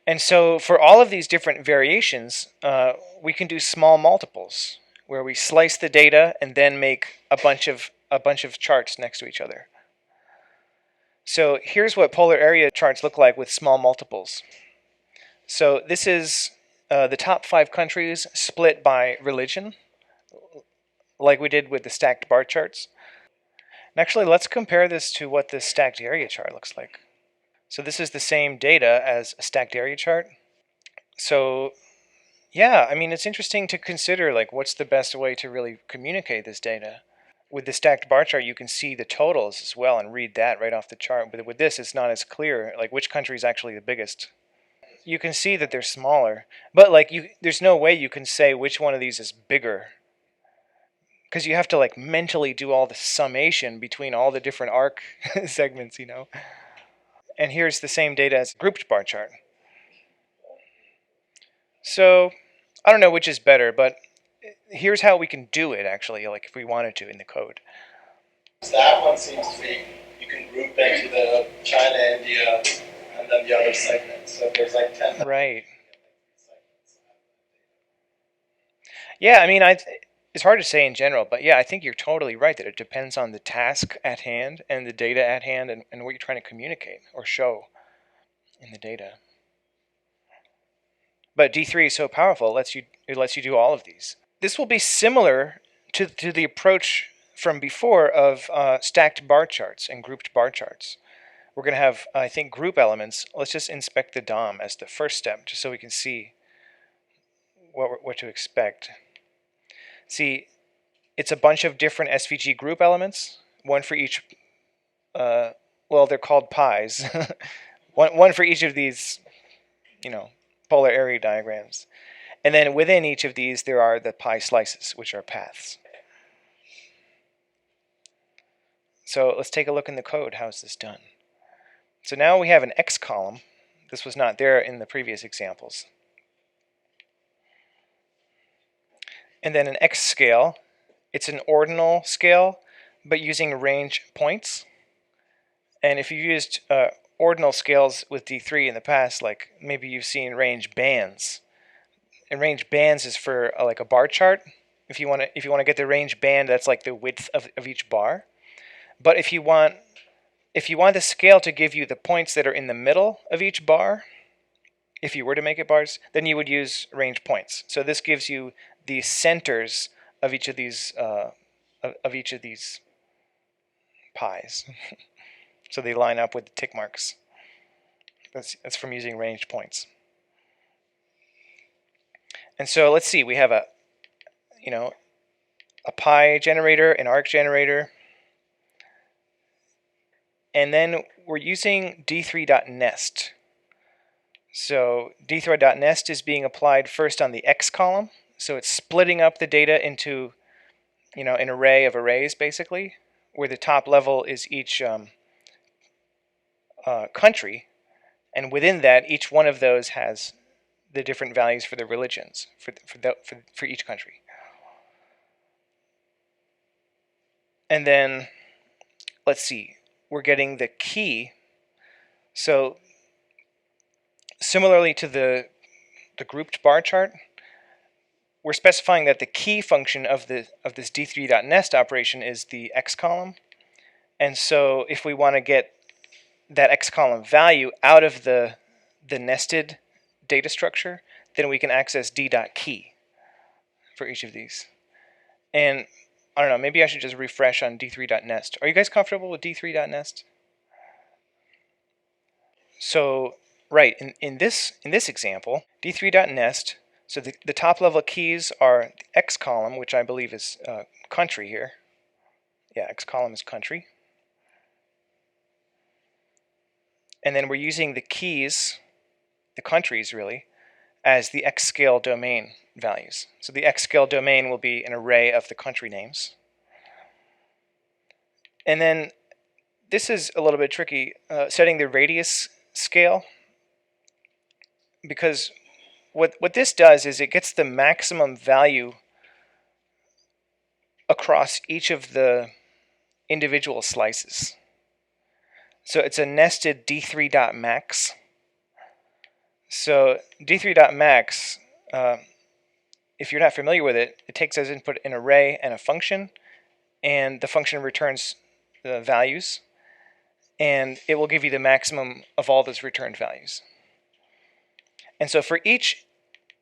And so for all of these different variations, we can do small multiples where we slice the data and then make a bunch of charts next to each other. So here's what polar area charts look like with small multiples. So this is the top 5 countries split by religion, like we did with the stacked bar charts. And actually, let's compare this to what the stacked area chart looks like. So this is the same data as a stacked area chart. So yeah, I mean, it's interesting to consider, like, what's the best way to really communicate this data. With the stacked bar chart, you can see the totals as well and read that right off the chart. But with this, it's not as clear, like which country is actually the biggest. You can see that they're smaller, but like there's no way you can say which one of these is bigger, because you have to like mentally do all the summation between all the different arc segments, you know. And here's the same data as a grouped bar chart. So I don't know which is better, but here's how we can do it actually, like if we wanted to in the code. That one seems to be, you can group into the China, India, and then the other segments. So there's like 10. Right. Yeah, I mean, it's hard to say in general, but yeah, I think you're totally right that it depends on the task at hand and the data at hand and what you're trying to communicate or show in the data. But D3 is so powerful, it lets you do all of these. This will be similar to the approach from before of stacked bar charts and grouped bar charts. We're going to have, I think, group elements. Let's just inspect the DOM as the first step, just so we can see what to expect. See, it's a bunch of different SVG group elements, one for each, well, they're called pies. one for each of these, you know, polar area diagrams. And then within each of these, there are the pie slices, which are paths. So let's take a look in the code. How is this done? So now we have an X column. This was not there in the previous examples. And then an X scale. It's an ordinal scale, but using range points. And if you used ordinal scales with D3 in the past, like maybe you've seen range bands. And range bands is for like a bar chart. If you want to get the range band, that's like the width of each bar. But if you want the scale to give you the points that are in the middle of each bar, if you were to make it bars, then you would use range points. So this gives you the centers of each of these pies. So they line up with the tick marks. That's from using range points. And so let's see, we have a pie generator, an arc generator, and then we're using d3.nest. So d3.nest is being applied first on the X column. So it's splitting up the data into, an array of arrays, basically, where the top level is each country, and within that, each one of those has the different values for the religions for each country. And then, let's see, we're getting the key. So similarly to the grouped bar chart, we're specifying that the key function of this d3.nest operation is the X column. And so if we want to get that X column value out of the nested data structure, then we can access d.key for each of these. And I don't know, maybe I should just refresh on d3.nest. Are you guys comfortable with d3.nest? So, right, in this example, d3.nest, so the top level keys are the X column, which I believe is country here. Yeah, X column is country. And then we're using the keys, the countries really, as the X scale domain values. So the X scale domain will be an array of the country names. And then this is a little bit tricky, setting the radius scale, because what this does is it gets the maximum value across each of the individual slices. So it's a nested d3.max. So D3.max, if you're not familiar with it, it takes as input an array and a function, and the function returns the values, and it will give you the maximum of all those returned values. And so for each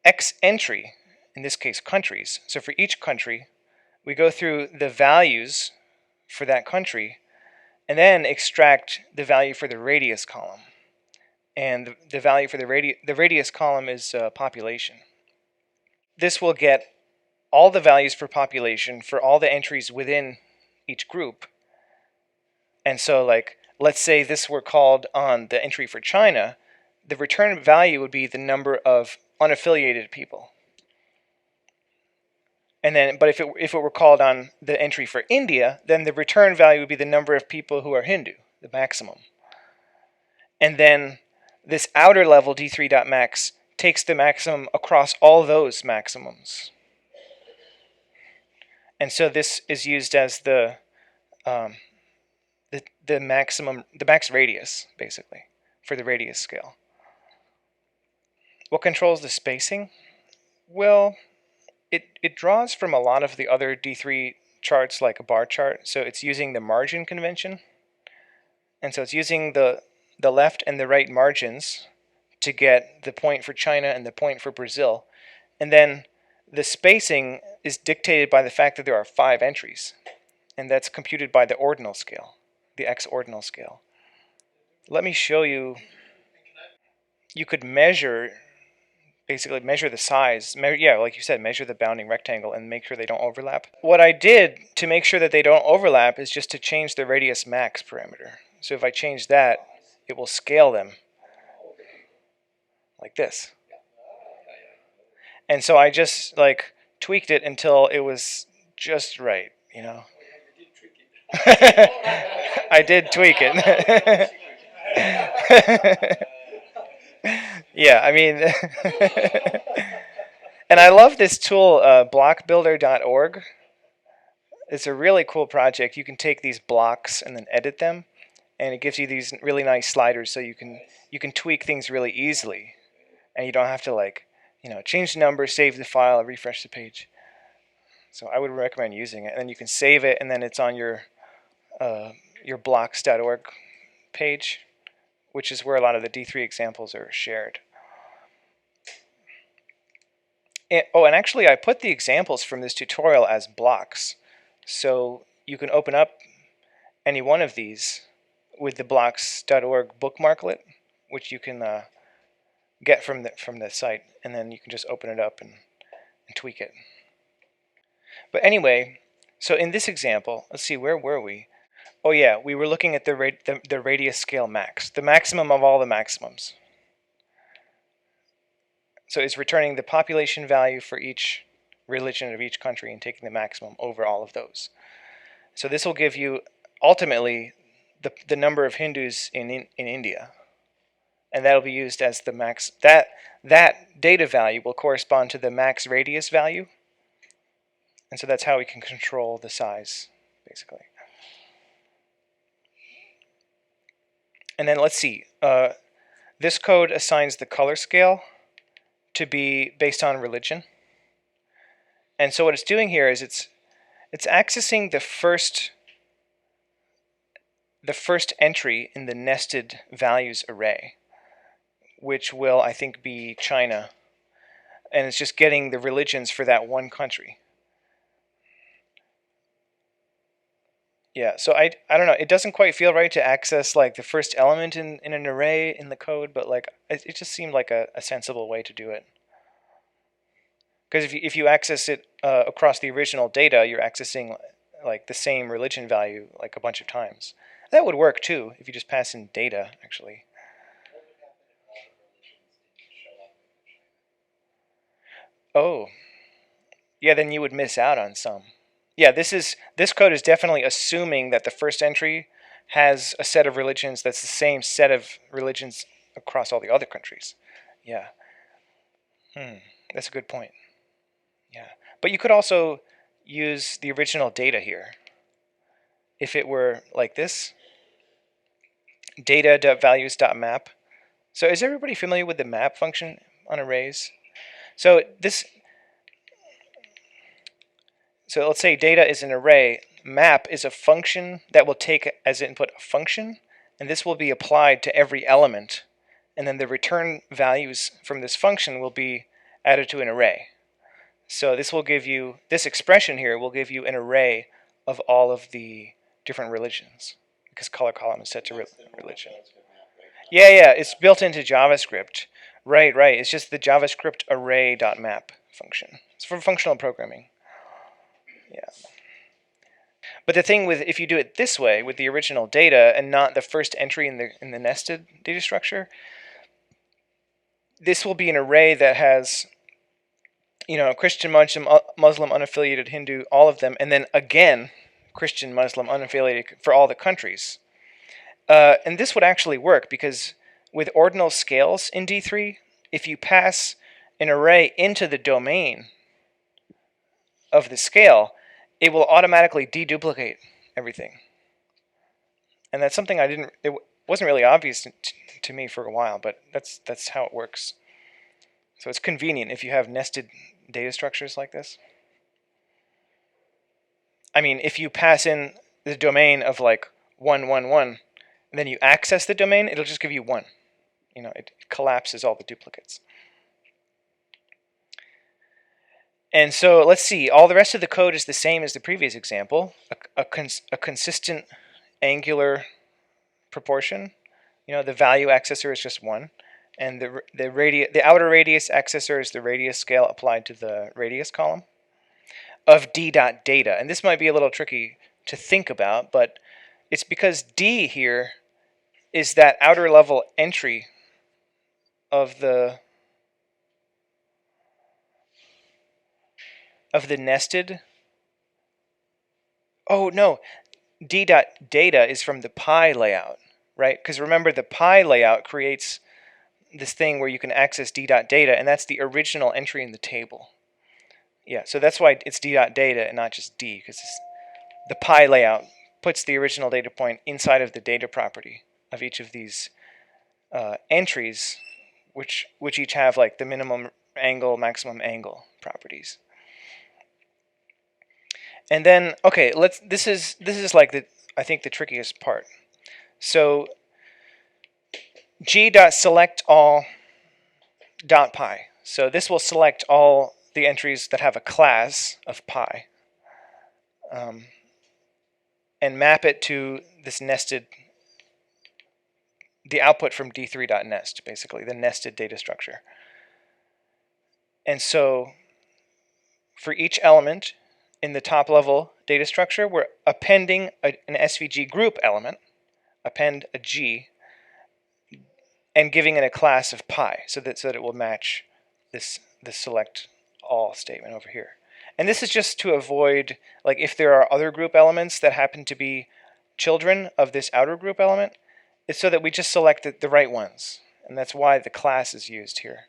X entry, in this case countries, so for each country, we go through the values for that country and then extract the value for the radius column. And the value for the radius column is population. This will get all the values for population for all the entries within each group. And so, like, let's say this were called on the entry for China, the return value would be the number of unaffiliated people. And then, but if it were called on the entry for India, then the return value would be the number of people who are Hindu, the maximum. And then this outer level D3.max takes the maximum across all those maximums. And so this is used as the maximum, the max radius, basically, for the radius scale. What controls the spacing? Well, it draws from a lot of the other D3 charts, like a bar chart. So it's using the margin convention. And so it's using the left and the right margins to get the point for China and the point for Brazil. And then the spacing is dictated by the fact that there are 5 entries. And that's computed by the ordinal scale, the x ordinal scale. Let me show you. You could basically measure the size. Yeah, like you said, measure the bounding rectangle and make sure they don't overlap. What I did to make sure that they don't overlap is just to change the radius max parameter. So if I change that, it will scale them like this. And so I just like tweaked it until it was just right, you know. I did tweak it. Yeah, I mean, and I love this tool, blockbuilder.org. It's a really cool project. You can take these blocks and then edit them, and it gives you these really nice sliders, so you can tweak things really easily, and you don't have to like, change the number, save the file, refresh the page. So I would recommend using it, and then you can save it, and then it's on your blocks.org page, which is where a lot of the D3 examples are shared. And actually I put the examples from this tutorial as blocks. So you can open up any one of these with the blocks.org bookmarklet, which you can get from the site, and then you can just open it up and tweak it. But anyway, so in this example, let's see, where were we? Oh yeah, we were looking at the radius scale max, the maximum of all the maximums. So it's returning the population value for each religion of each country and taking the maximum over all of those. So this will give you ultimately the number of Hindus in India, and that'll be used as the max. That data value will correspond to the max radius value, and so that's how we can control the size, basically. And then let's see. This code assigns the color scale to be based on religion. And so what it's doing here is it's accessing the first entry in the nested values array, which will, I think, be China. And it's just getting the religions for that one country. Yeah, so I don't know. It doesn't quite feel right to access like the first element in an array in the code, but like it just seemed like a sensible way to do it. Because if you access it across the original data, you're accessing like the same religion value like a bunch of times. That would work too if you just pass in data, actually. Oh, yeah, then you would miss out on some. Yeah, this code is definitely assuming that the first entry has a set of religions that's the same set of religions across all the other countries. Yeah. That's a good point. Yeah. But you could also use the original data here. If it were like this, data.values.map, So is everybody familiar with the map function on arrays? So let's say data is an array. Map is a function that will take as input a function, and this will be applied to every element. And then the return values from this function will be added to an array. So this will give you, this expression here will give you an array of all of the different religions, because color column is set to religion. Yeah, it's built into JavaScript. Right. It's just the JavaScript array.map function. It's for functional programming. Yeah. But the thing with, if you do it this way with the original data and not the first entry in the nested data structure, this will be an array that has, Christian, Muslim, unaffiliated, Hindu, all of them, and then again Christian, Muslim, unaffiliated for all the countries. And this would actually work because with ordinal scales in D3, if you pass an array into the domain of the scale, it will automatically deduplicate everything. And that's something it wasn't really obvious to me for a while, but that's how it works. So it's convenient if you have nested data structures like this. I mean, if you pass in the domain of like 111, and then you access the domain, it'll just give you 1. It collapses all the duplicates. And so let's see, all the rest of the code is the same as the previous example, a consistent angular proportion. The value accessor is just 1, and the outer radius accessor is the radius scale applied to the radius column of d.data. And this might be a little tricky to think about, but it's because d here is that outer level entry of the nested. Oh no, d.data is from the pi layout, right? Because remember, the pi layout creates this thing where you can access d.data, and that's the original entry in the table. Yeah, so that's why it's d.data and not just d, because the pi layout puts the original data point inside of the data property of each of these entries, which each have like the minimum angle, maximum angle properties. And then, okay, this is like I think the trickiest part. So g.selectAll.pi. So this will select all the entries that have a class of pi, and map it to this nested, the output from d3.nest, basically, the nested data structure. And so for each element in the top level data structure, we're appending an SVG group element, append a G, and giving it a class of pi so that it will match this select all statement over here. And this is just to avoid, like, if there are other group elements that happen to be children of this outer group element, it's so that we just select the right ones. And that's why the class is used here.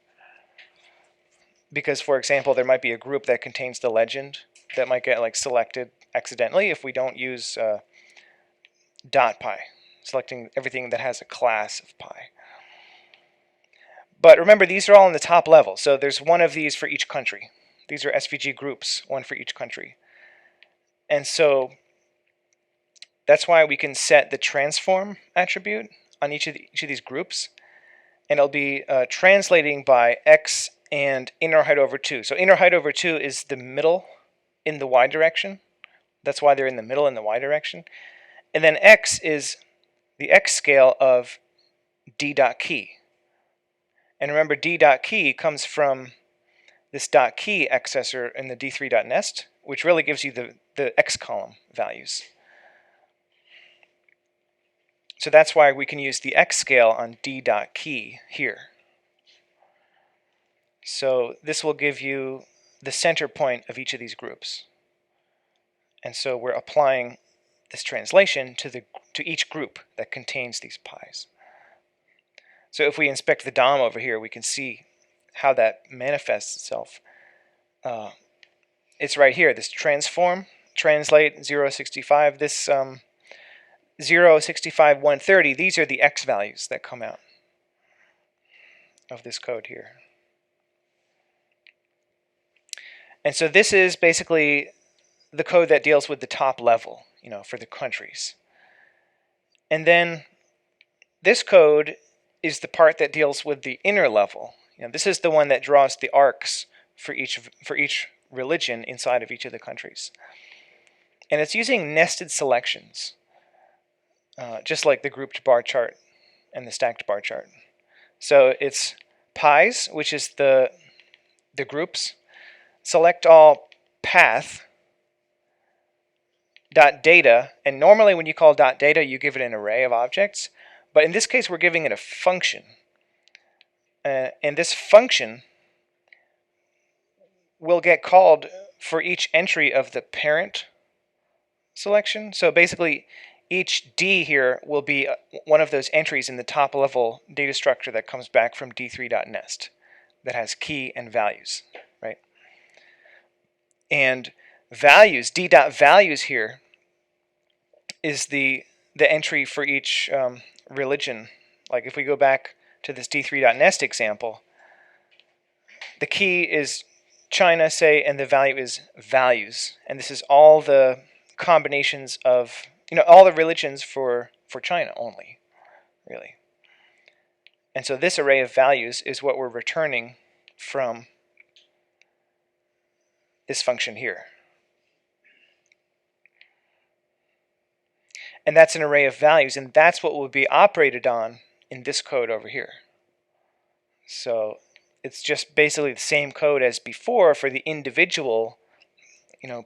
Because, for example, there might be a group that contains the legend that might get like selected accidentally if we don't use .pi, selecting everything that has a class of pi. But remember, these are all in the top level, so there's one of these for each country. These are SVG groups, one for each country. And so that's why we can set the transform attribute on each of these groups, and it'll be translating by x and inner height over 2. So inner height over 2 is the middle in the y direction. That's why they're in the middle in the y direction. And then x is the x scale of d.key. And remember, d.key comes from this .key accessor in the d3.nest, which really gives you the x column values. So that's why we can use the x scale on d.key here. So this will give you the center point of each of these groups. And so we're applying this translation to each group that contains these pi's. So if we inspect the DOM over here, we can see how that manifests itself. It's right here, this transform, translate 065, this 065, 130, these are the x values that come out. of this code here. And so this is basically the code that deals with the top level, for the countries. And then this code is the part that deals with the inner level. This is the one that draws the arcs for each religion inside of each of the countries. And it's using nested selections, just like the grouped bar chart and the stacked bar chart. So it's pies, which is the groups. Select all path dot data, and normally when you call dot data, you give it an array of objects, but in this case, we're giving it a function. And this function will get called for each entry of the parent selection. So basically, each D here will be one of those entries in the top level data structure that comes back from d3.nest that has key and values, right? And values, d.values here is the entry for each religion. Like if we go back to this d3.nest example, the key is China, say, and the value is values. And this is all the combinations of, all the religions for China only, really. And so this array of values is what we're returning from this function here. And that's an array of values, and that's what will be operated on in this code over here. So it's just basically the same code as before for the individual,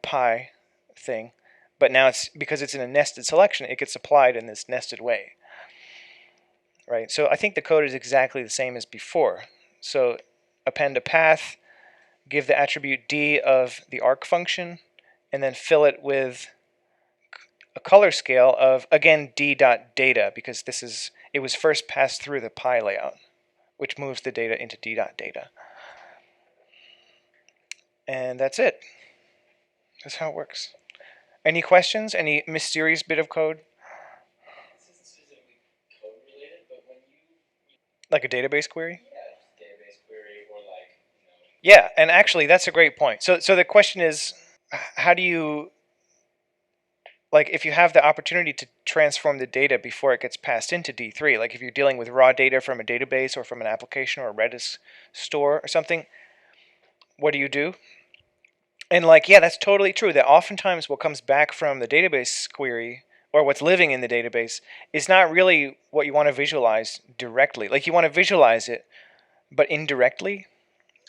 pi thing, but now it's because it's in a nested selection, it gets applied in this nested way, right? So I think the code is exactly the same as before. So append a path, give the attribute d of the arc function, and then fill it with a color scale of, again, d.data, because it was first passed through the pi layout, which moves the data into d.data. And that's it. That's how it works. Any questions? Any mysterious bit of code? This isn't specifically code related, but when you Like a database query? database query or Yeah, and actually that's a great point. So the question is, how do you, like, if you have the opportunity to transform the data before it gets passed into D3, like if you're dealing with raw data from a database or from an application or a Redis store or something, what do you do? And yeah, that's totally true, that oftentimes what comes back from the database query or what's living in the database is not really what you want to visualize directly. Like you want to visualize it, but indirectly.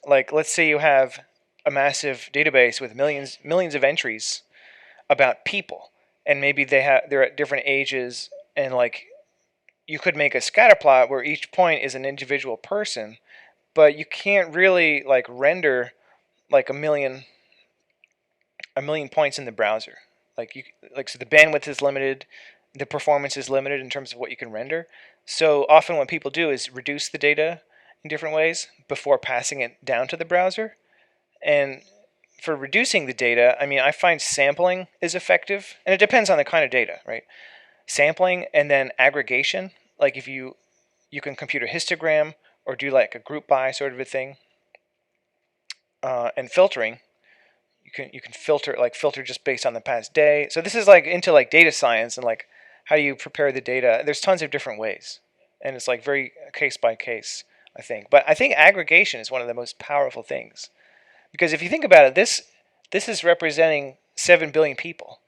Like let's say you have a massive database with millions of entries about people, and maybe they're at different ages, and you could make a scatter plot where each point is an individual person, but you can't really render a million points in the browser. So the bandwidth is limited, the performance is limited in terms of what you can render. So often what people do is reduce the data in different ways before passing it down to the browser. And for reducing the data, I find sampling is effective, and it depends on the kind of data, right? Sampling and then aggregation, like if you can compute a histogram or do like a group by sort of a thing, and filtering. You can filter just based on the past day. So this is into data science and how do you prepare the data. There's tons of different ways, and it's very case by case, I think. But I think aggregation is one of the most powerful things, because if you think about it, this is representing 7 billion people,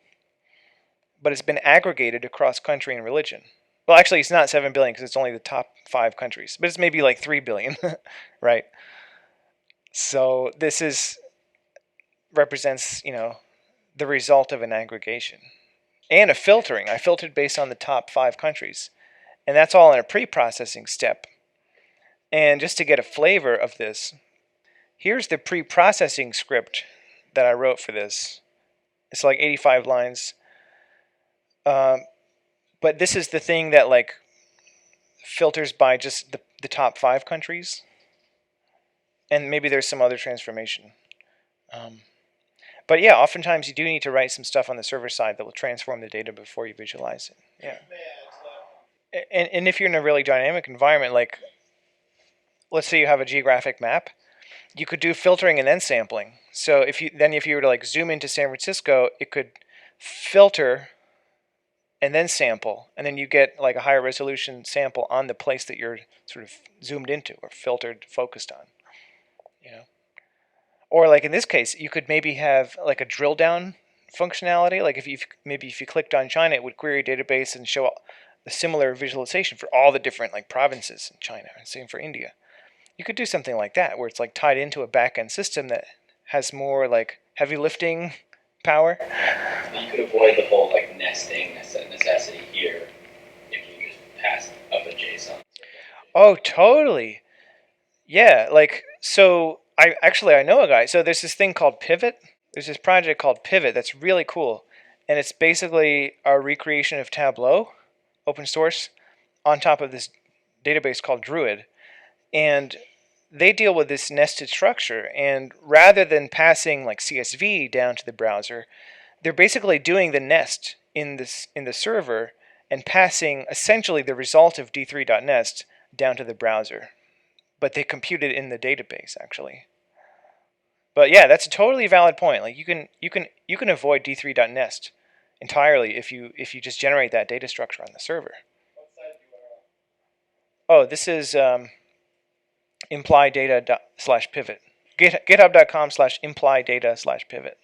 but it's been aggregated across country and religion. Well, actually, it's not 7 billion because it's only the top 5 countries, but it's maybe 3 billion, right? So this represents, the result of an aggregation and a filtering. I filtered based on the top 5 countries, and that's all in a pre-processing step. And just to get a flavor of this, here's the pre-processing script that I wrote for this. It's 85 lines. But this is the thing that filters by just the top 5 countries. And maybe there's some other transformation. But yeah, oftentimes you do need to write some stuff on the server side that will transform the data before you visualize it. Yeah. And if you're in a really dynamic environment, let's say you have a geographic map, you could do filtering and then sampling. So if you were to like zoom into San Francisco, it could filter and then sample, and then you get like a higher resolution sample on the place that you're sort of zoomed into or filtered, focused on, you know. Or like in this case, you could maybe have like a drill down functionality. Like if you clicked on China, it would query a database and show a similar visualization for all the different like provinces in China, and same for India. You could do something like that where it's like tied into a back-end system that has more like heavy lifting power. You could avoid the whole like nesting necessity here if you just passed up a JSON. Oh, totally. Yeah, like so I know a guy. So there's this thing called Pivot. There's this project called Pivot that's really cool. And it's basically a recreation of Tableau, open source, on top of this database called Druid. And they deal with this nested structure, and rather than passing like CSV down to the browser, they're basically doing the nest in the server and passing essentially the result of d3.nest down to the browser. But they compute it in the database actually. But yeah, that's a totally valid point. Like you can avoid d3.nest entirely if you just generate that data structure on the server. What's that URL? Oh, this is imply data/pivot. GitHub.com/imply data/pivot.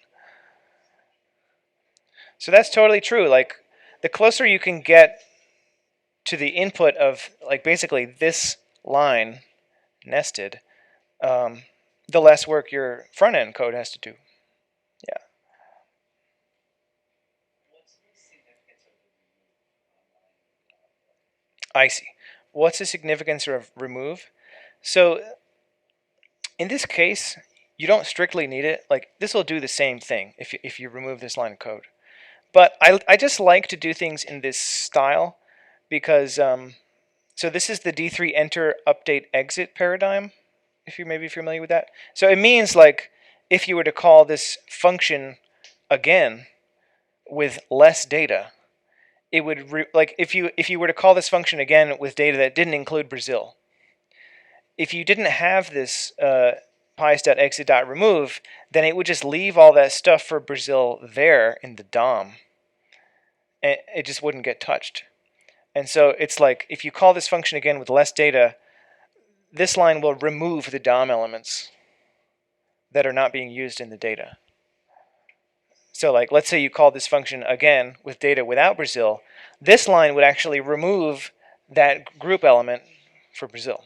So that's totally true. Like the closer you can get to the input of like basically this line nested, the less work your front end code has to do. Yeah. I see. What's the significance of remove? So in this case, you don't strictly need it. Like this will do the same thing if you remove this line of code. But I just like to do things in this style because so this is the D3 enter update exit paradigm, if you're maybe familiar with that. So it means like if you were to call this function again with less data, it would like if you were to call this function again with data that didn't include Brazil. If you didn't have this pies.exit.remove, then it would just leave all that stuff for Brazil there in the DOM. And it just wouldn't get touched. And so it's like if you call this function again with less data, this line will remove the DOM elements that are not being used in the data. So like let's say you call this function again with data without Brazil, this line would actually remove that group element for Brazil.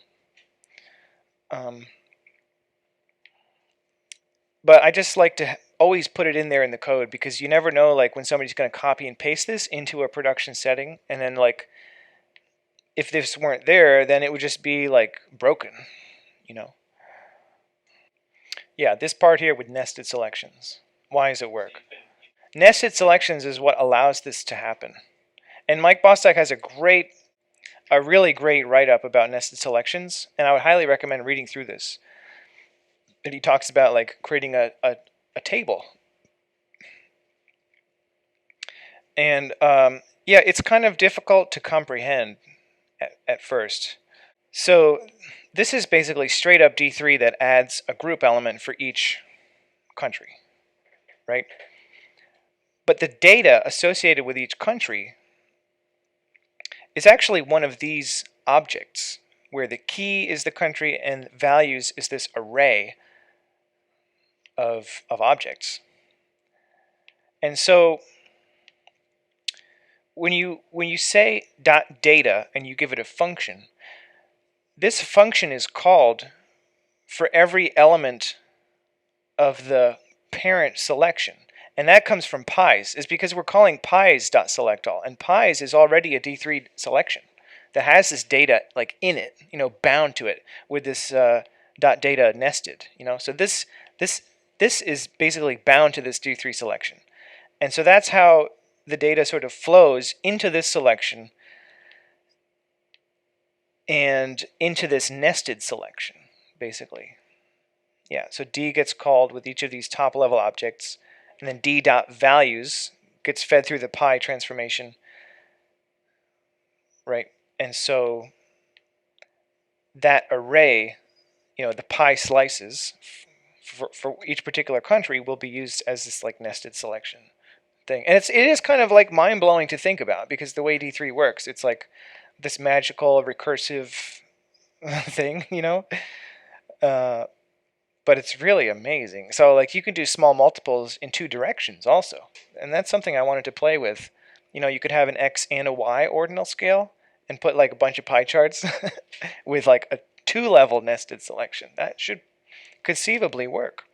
But I just like to always put it in there in the code because you never know like when somebody's going to copy and paste this into a production setting, and then like if this weren't there, then it would just be like broken, you know. Yeah, this part here with nested selections. Why does it work? Nested selections is what allows this to happen. And Mike Bostock has a really great write-up about nested selections, and I would highly recommend reading through this. And he talks about like creating a table. And yeah, it's kind of difficult to comprehend at first. So this is basically straight up D3 that adds a group element for each country, right? But the data associated with each country is actually one of these objects, where the key is the country and values is this array of objects. And so when you say .data and you give it a function, this function is called for every element of the parent selection. And that comes from pies, is because we're calling pies.selectAll, and pies is already a D3 selection that has this data like in it, you know, bound to it with this .data nested, you know. So this is basically bound to this D3 selection. And so that's how the data sort of flows into this selection and into this nested selection, basically. Yeah, so D gets called with each of these top level objects, and then D.values gets fed through the pi transformation, right? And so that array the pie slices for each particular country will be used as this like nested selection thing. And it is kind of like mind blowing to think about, because the way D3 works, it's like this magical recursive thing, Uh, but it's really amazing. So like you can do small multiples in two directions also, and that's something I wanted to play with. You could have an X and a Y ordinal scale and put like a bunch of pie charts with like a two-level nested selection. That should conceivably work.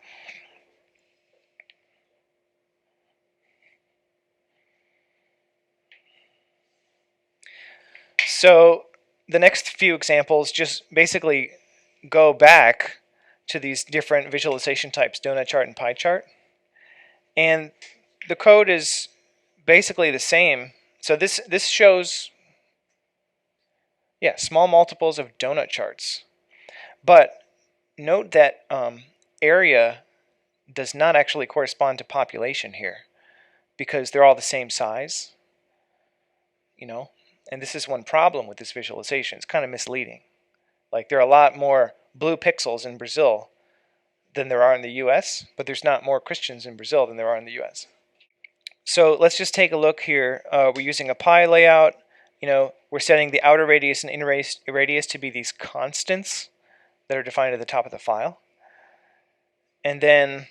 So the next few examples just basically go back to these different visualization types, donut chart and pie chart. And the code is basically the same. So this shows, yeah, small multiples of donut charts. But note that area does not actually correspond to population here, because they're all the same size, and this is one problem with this visualization. It's kind of misleading. Like there are a lot more blue pixels in Brazil than there are in the US, but there's not more Christians in Brazil than there are in the US. So let's just take a look here. We're using a pi layout. We're setting the outer radius and inner radius to be these constants that are defined at the top of the file. And then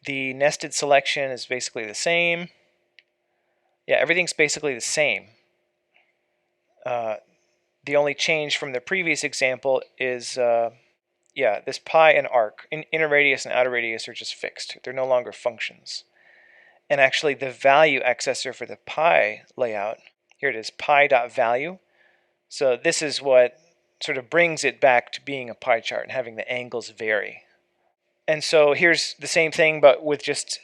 the nested selection is basically the same. Yeah, everything's basically the same. The only change from the previous example is, this pi and arc. Inner radius and outer radius are just fixed. They're no longer functions. And actually the value accessor for the pi layout, here it is, pi.value. So this is what sort of brings it back to being a pie chart and having the angles vary. And so here's the same thing, but with just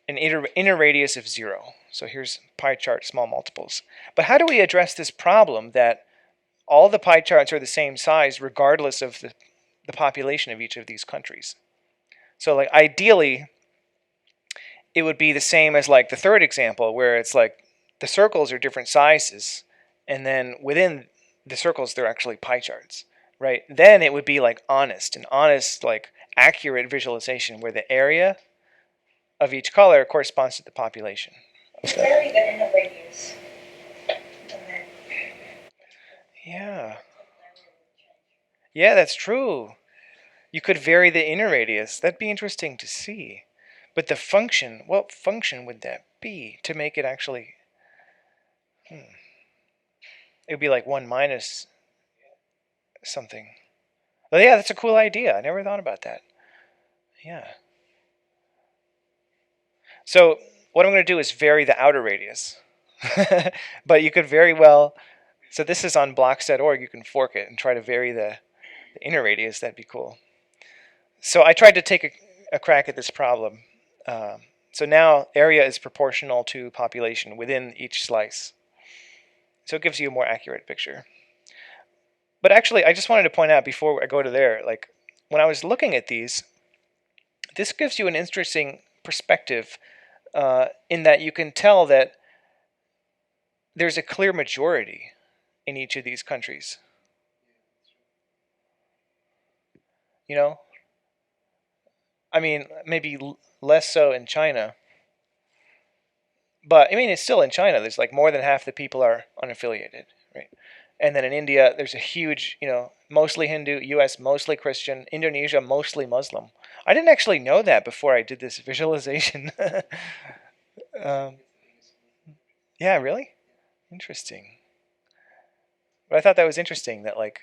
an inner radius of 0. So here's pie chart small multiples. But how do we address this problem that all the pie charts are the same size regardless of the population of each of these countries? So like ideally, it would be the same as like the third example, where it's like the circles are different sizes, and then within the circles they're actually pie charts, right? Then it would be like an honest, like accurate visualization where the area of each color corresponds to the population. Vary the inner radius. Yeah. Yeah, that's true. You could vary the inner radius. That'd be interesting to see. But the function, what function would that be to make it actually... It would be like 1 minus something. Well, yeah, that's a cool idea. I never thought about that. Yeah. So what I'm going to do is vary the outer radius. But you could very well... So this is on blocks.org. You can fork it and try to vary the inner radius. That'd be cool. So I tried to take a crack at this problem. So now area is proportional to population within each slice. So it gives you a more accurate picture. But actually, I just wanted to point out before I go to there, like when I was looking at these, this gives you an interesting perspective in that you can tell that there's a clear majority in each of these countries. I mean, maybe less so in China. But, I mean, it's still in China. There's like more than half the people are unaffiliated, right? And then in India, there's a huge, mostly Hindu, US mostly Christian, Indonesia mostly Muslim. I didn't actually know that before I did this visualization. Yeah, really? Interesting. But I thought that was interesting that like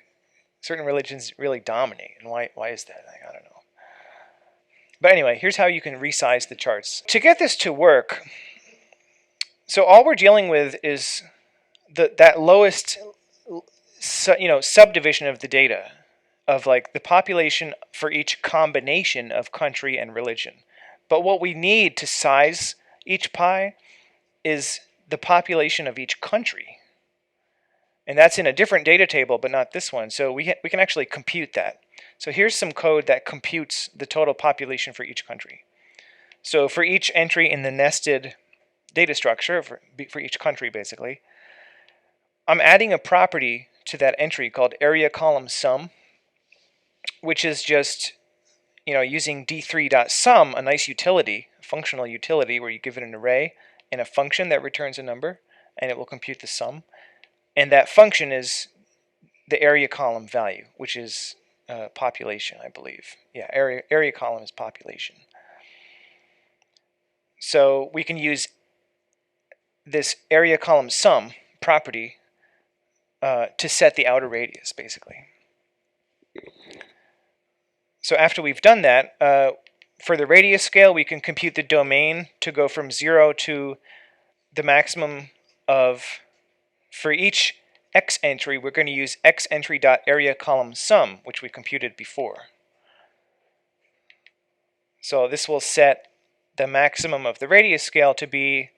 certain religions really dominate. And why is that? I don't know. But anyway, here's how you can resize the charts. To get this to work, so all we're dealing with is that lowest subdivision of the data of like the population for each combination of country and religion. But what we need to size each pie is the population of each country. And that's in a different data table, but not this one. So we can actually compute that. So here's some code that computes the total population for each country. So for each entry in the nested data structure, for each country basically, I'm adding a property to that entry called area column sum. which is just using d3.sum, a nice utility, a functional utility where you give it an array and a function that returns a number, and it will compute the sum. And that function is the area column value, which is population, I believe. Yeah, area column is population. So we can use this area column sum property to set the outer radius, basically. So after we've done that, for the radius scale, we can compute the domain to go from 0 to the maximum of, for each x entry, we're going to use x entry.area column sum, which we computed before. So this will set the maximum of the radius scale to be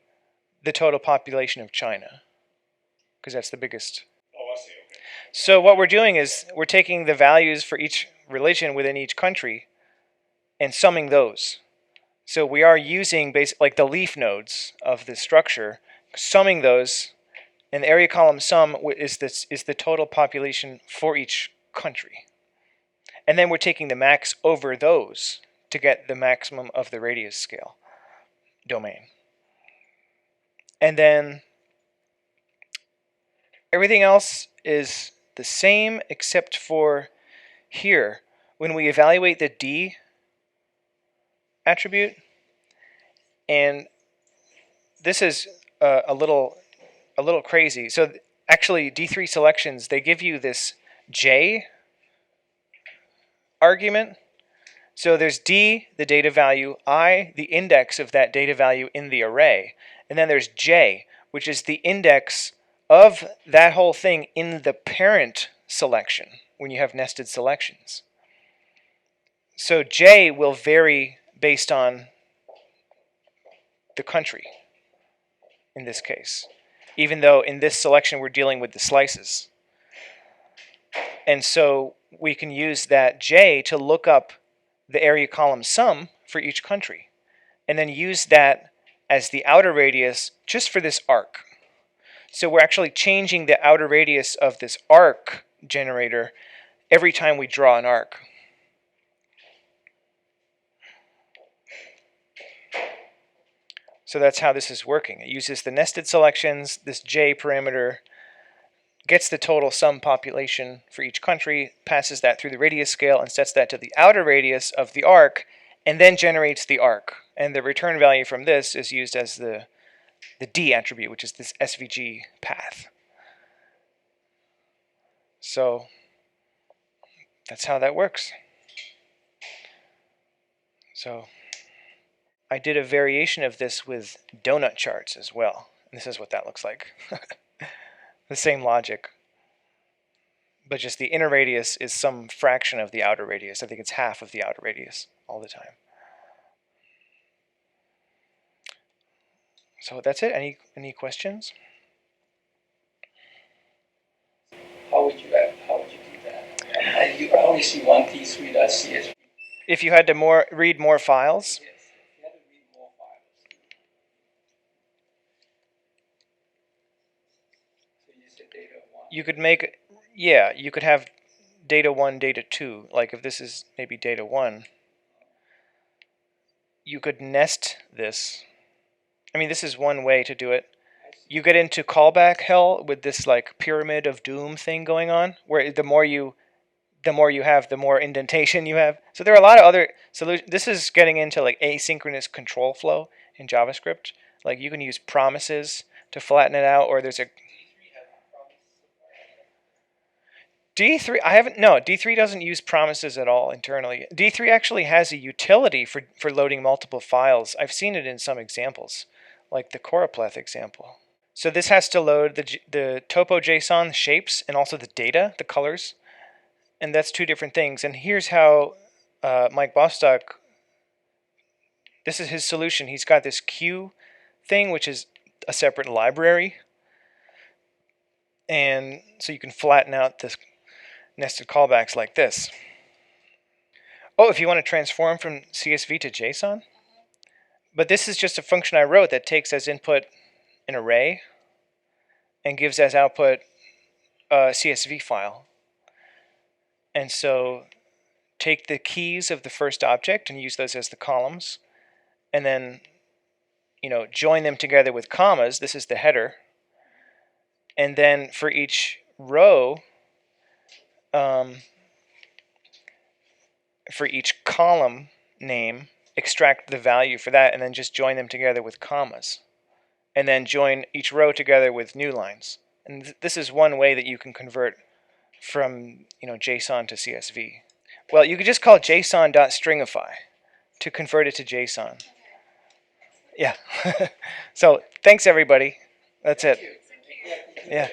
the total population of China, because that's the biggest. Oh, I see. Okay. So what we're doing is we're taking the values for each religion within each country and summing those. So we are using like the leaf nodes of this structure, summing those, and the area column sum is the total population for each country. And then we're taking the max over those to get the maximum of the radius scale domain. And then everything else is the same except for here. When we evaluate the D attribute, and this is a little crazy. So actually D3 selections, they give you this J argument. So there's D, the data value, I, the index of that data value in the array, and then there's J, which is the index of that whole thing in the parent selection when you have nested selections. So J will vary based on the country in this case, even though in this selection we're dealing with the slices. And so we can use that J to look up the area column sum for each country, and then use that as the outer radius just for this arc. So we're actually changing the outer radius of this arc generator every time we draw an arc. So that's how this is working. It uses the nested selections, this J parameter, gets the total sum population for each country, passes that through the radius scale, and sets that to the outer radius of the arc, and then generates the arc. And the return value from this is used as the D attribute, which is this SVG path. So that's how that works. So I did a variation of this with donut charts as well. And this is what that looks like. The same logic. But just the inner radius is some fraction of the outer radius. I think it's half of the outer radius all the time. So that's it. Any questions? How would you do that? I only see one T3.csv. If you had to read more files, Yes, you had to read more files. So you said data one. you could make, yeah, you could have data 1, data 2. Like if this is maybe data 1, you could nest this. I mean, this is one way to do it. You get into callback hell with this like pyramid of doom thing going on, where the more you have, the more indentation you have. So there are a lot of other solutions. This is getting into like asynchronous control flow in JavaScript. Like you can use promises to flatten it out, or there's a D3. D3 doesn't use promises at all internally. D3 actually has a utility for loading multiple files. I've seen it in some examples, like the choropleth example. So this has to load the topo JSON shapes and also the data, the colors. And that's two different things. And here's how Mike Bostock, this is his solution. He's got this queue thing, which is a separate library. And so you can flatten out this nested callbacks like this. Oh, if you want to transform from CSV to JSON? But this is just a function I wrote that takes as input an array and gives as output a CSV file. And so take the keys of the first object and use those as the columns, and then join them together with commas. This is the header. And then for each row, for each column name, extract the value for that, and then just join them together with commas. And then join each row together with new lines. And this is one way that you can convert from JSON to CSV. Well, you could just call JSON.stringify to convert it to JSON. Yeah. So thanks everybody. That's it. Yeah.